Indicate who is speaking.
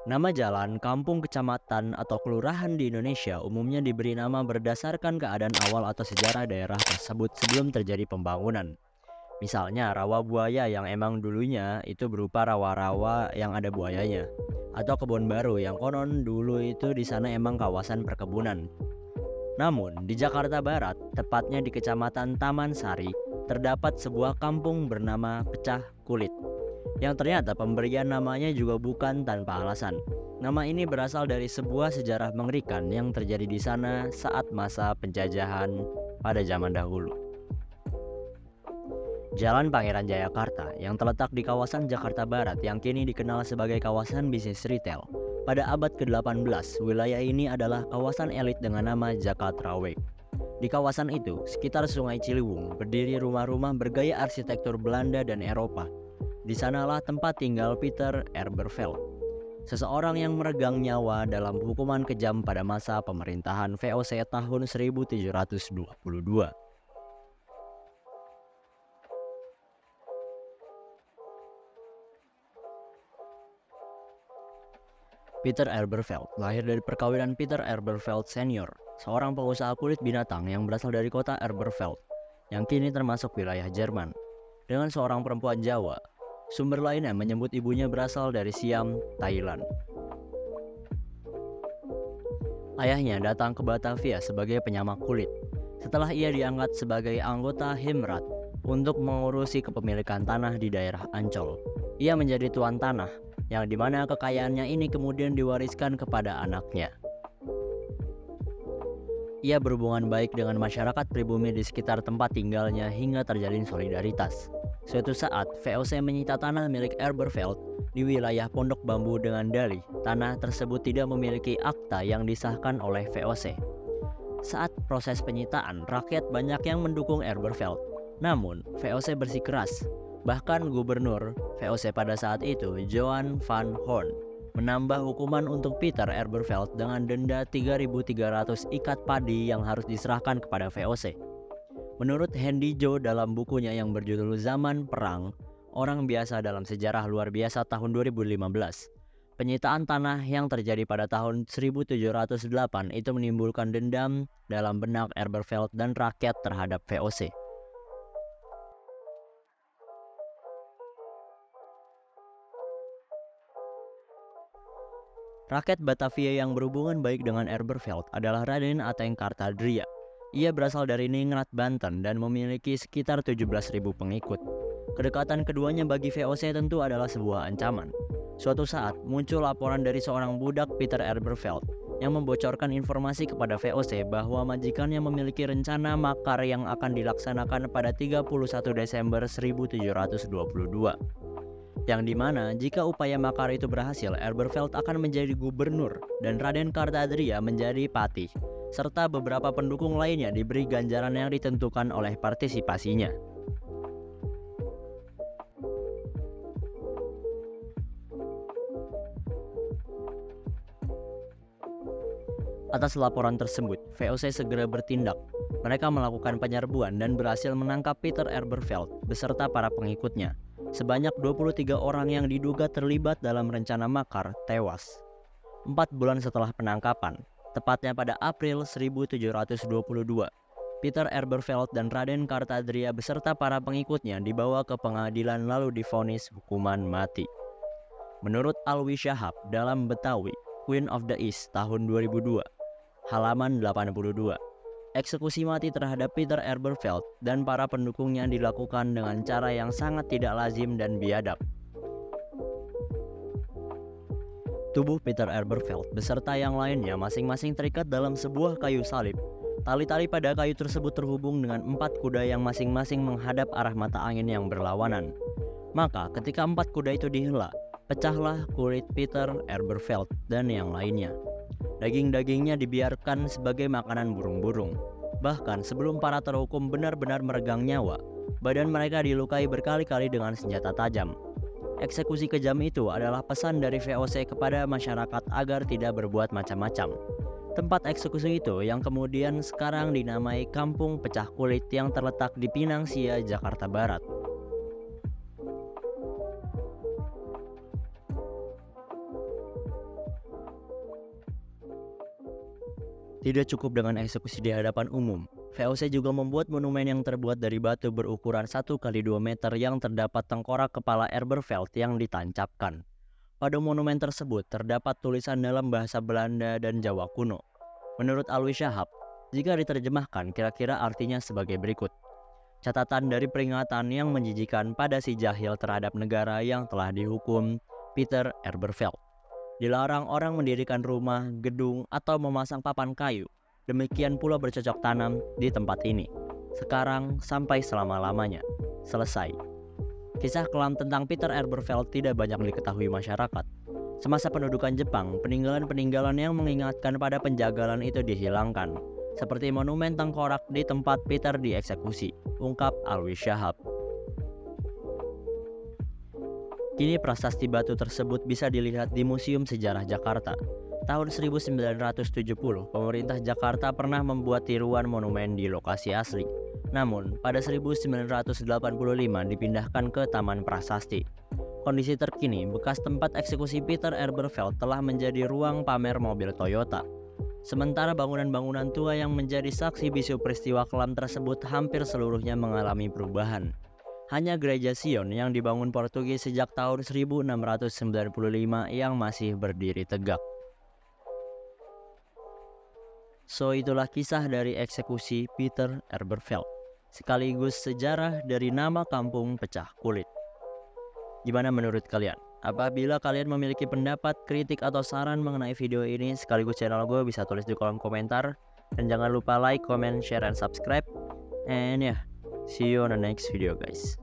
Speaker 1: Nama jalan, kampung, kecamatan, atau kelurahan di Indonesia umumnya diberi nama berdasarkan keadaan awal atau sejarah daerah tersebut sebelum terjadi pembangunan. Misalnya rawa buaya yang emang dulunya itu berupa rawa-rawa yang ada buayanya. Atau kebun baru yang konon dulu itu di sana emang kawasan perkebunan. Namun di Jakarta Barat, tepatnya di Kecamatan Taman Sari, terdapat sebuah kampung bernama Pecah Kulit. Yang ternyata pemberian namanya juga bukan tanpa alasan. Nama ini berasal dari sebuah sejarah mengerikan yang terjadi di sana saat masa penjajahan pada zaman dahulu. Jalan Pangeran Jayakarta yang terletak di kawasan Jakarta Barat yang kini dikenal sebagai kawasan bisnis retail. Pada abad ke-18, wilayah ini adalah kawasan elit dengan nama Jakarta Way. Di kawasan itu, sekitar Sungai Ciliwung, berdiri rumah-rumah bergaya arsitektur Belanda dan Eropa. Di sanalah tempat tinggal Peter Eberveld, seseorang yang meregang nyawa dalam hukuman kejam pada masa pemerintahan VOC tahun 1722. Peter Eberveld lahir dari perkawinan Peter Eberveld Senior, seorang pengusaha kulit binatang yang berasal dari kota Eberveld, yang kini termasuk wilayah Jerman, dengan seorang perempuan Jawa. Sumber lainnya menyebut ibunya berasal dari Siam, Thailand. Ayahnya datang ke Batavia sebagai penyamak kulit. Setelah ia diangkat sebagai anggota Himrat untuk mengurusi kepemilikan tanah di daerah Ancol, ia menjadi tuan tanah, yang dimana kekayaannya ini kemudian diwariskan kepada anaknya. Ia berhubungan baik dengan masyarakat pribumi di sekitar tempat tinggalnya hingga terjalin solidaritas. Suatu saat, VOC menyita tanah milik Eberveld di wilayah Pondok Bambu dengan dalih tanah tersebut tidak memiliki akta yang disahkan oleh VOC. Saat proses penyitaan, rakyat banyak yang mendukung Eberveld. Namun, VOC bersikeras. Bahkan gubernur VOC pada saat itu, Johan van Horn, menambah hukuman untuk Peter Eberveld dengan denda 3.300 ikat padi yang harus diserahkan kepada VOC. Menurut Hendy Jo dalam bukunya yang berjudul Zaman Perang, Orang Biasa dalam Sejarah Luar Biasa tahun 2015, penyitaan tanah yang terjadi pada tahun 1708 itu menimbulkan dendam dalam benak Eberveld dan rakyat terhadap VOC. Rakyat Batavia yang berhubungan baik dengan Eberveld adalah Raden Ateng Kartadria. Ia berasal dari Ningrat, Banten dan memiliki sekitar 17.000 pengikut. Kedekatan keduanya bagi VOC tentu adalah sebuah ancaman. Suatu saat muncul laporan dari seorang budak Peter Eberveld yang membocorkan informasi kepada VOC bahwa majikannya memiliki rencana makar yang akan dilaksanakan pada 31 Desember 1722. Yang dimana jika upaya makar itu berhasil, Eberveld akan menjadi gubernur dan Raden Kartadria menjadi patih, serta beberapa pendukung lainnya diberi ganjaran yang ditentukan oleh partisipasinya. Atas laporan tersebut, VOC segera bertindak. Mereka melakukan penyerbuan dan berhasil menangkap Peter Eberveld beserta para pengikutnya. Sebanyak 23 orang yang diduga terlibat dalam rencana makar tewas. 4 bulan setelah penangkapan, tepatnya pada April 1722, Peter Eberveld dan Raden Kartadria beserta para pengikutnya dibawa ke pengadilan lalu divonis hukuman mati. Menurut Alwi Syahab dalam Betawi, Queen of the East tahun 2002, halaman 82, eksekusi mati terhadap Peter Eberveld dan para pendukungnya dilakukan dengan cara yang sangat tidak lazim dan biadab. Tubuh Peter Eberveld beserta yang lainnya masing-masing terikat dalam sebuah kayu salib. Tali-tali pada kayu tersebut terhubung dengan 4 kuda yang masing-masing menghadap arah mata angin yang berlawanan. Maka ketika 4 kuda itu dihela, pecahlah kulit Peter Eberveld dan yang lainnya. Daging-dagingnya dibiarkan sebagai makanan burung-burung. Bahkan sebelum para terhukum benar-benar meregang nyawa, badan mereka dilukai berkali-kali dengan senjata tajam. Eksekusi kejam itu adalah pesan dari VOC kepada masyarakat agar tidak berbuat macam-macam. Tempat eksekusi itu yang kemudian sekarang dinamai Kampung Pecah Kulit yang terletak di Pinang Sia, Jakarta Barat. Tidak cukup dengan eksekusi di hadapan umum, VOC juga membuat monumen yang terbuat dari batu berukuran 1 kali 2 meter yang terdapat tengkorak kepala Elberfeld yang ditancapkan. Pada monumen tersebut terdapat tulisan dalam bahasa Belanda dan Jawa kuno. Menurut Alwi Shahab, jika diterjemahkan kira-kira artinya sebagai berikut. Catatan dari peringatan yang menjijikan pada si jahil terhadap negara yang telah dihukum, Peter Elberfeld. Dilarang orang mendirikan rumah, gedung, atau memasang papan kayu. Demikian pula bercocok tanam di tempat ini. Sekarang sampai selama-lamanya. Selesai. Kisah kelam tentang Peter Elberfeld tidak banyak diketahui masyarakat. Semasa pendudukan Jepang, peninggalan-peninggalan yang mengingatkan pada penjagalan itu dihilangkan. Seperti monumen tengkorak di tempat Peter dieksekusi, ungkap Alwi Shahab. Kini prasasti batu tersebut bisa dilihat di Museum Sejarah Jakarta. Tahun 1970, pemerintah Jakarta pernah membuat tiruan monumen di lokasi asli. Namun, pada 1985 dipindahkan ke Taman Prasasti. Kondisi terkini, bekas tempat eksekusi Peter Elberfeld telah menjadi ruang pamer mobil Toyota. Sementara bangunan-bangunan tua yang menjadi saksi bisu peristiwa kelam tersebut hampir seluruhnya mengalami perubahan. Hanya gereja Sion yang dibangun Portugis sejak tahun 1695 yang masih berdiri tegak. So itulah kisah dari eksekusi Peter Elberfeld, sekaligus sejarah dari nama kampung pecah kulit. Gimana menurut kalian? Apabila kalian memiliki pendapat, kritik, atau saran mengenai video ini sekaligus channel gue, bisa tulis di kolom komentar. Dan jangan lupa like, comment, share, and subscribe. And yeah, see you on the next video guys.